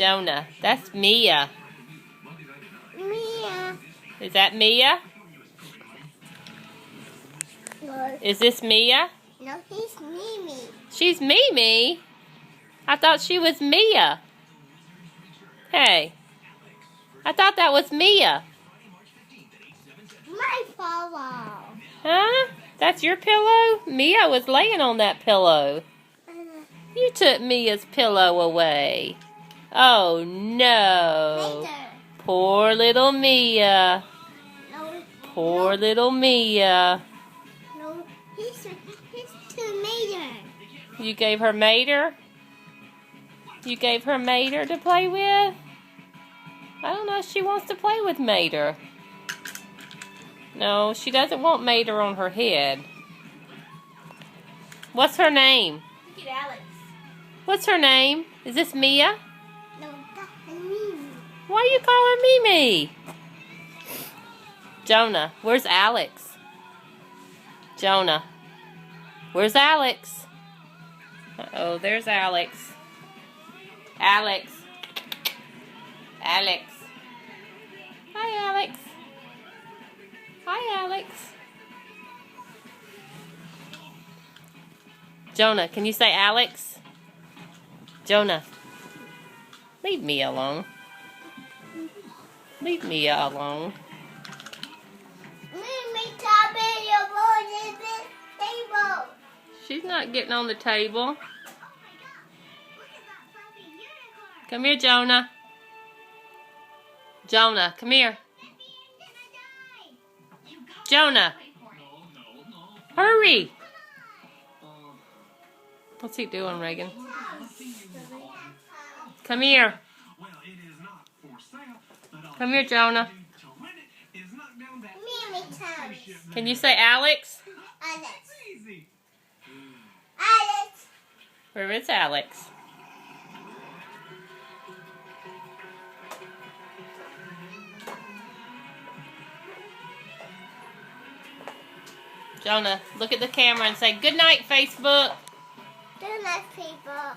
Jonah, that's Mia. Mia. Is that Mia? No. Is this Mia? No, he's Mimi. She's Mimi? I thought she was Mia. Hey, I thought that was Mia. My pillow. Huh? That's your pillow? Mia was laying on that pillow. You took Mia's pillow away. Oh no. Later. Poor little Mia. No. Poor little Mia. No. He's to Mater. You gave her Mater? You gave her Mater to play with? I don't know if she wants to play with Mater. No, she doesn't want Mater on her head. What's her name? Look at Alex. What's her name? Is this Mia? No, that's Mimi. Why you call her Mimi? Jonah, where's Alex? Jonah, where's Alex? Uh-oh, there's Alex. Alex. Alex. Hi, Alex. Hi, Alex. Jonah, can you say Alex? Jonah, leave Mia alone. Leave Mia alone. Mimi, top of your board is this table. She's not getting on the table. Come here, Jonah. Jonah, come here. Jonah. Hurry. What's he doing, Reagan? Come here. Come here, Jonah. Mimi time. Can you say Alex? Alex. Alex. Where is Alex? Jonah, look at the camera and say, "Good night, Facebook." Good night, people.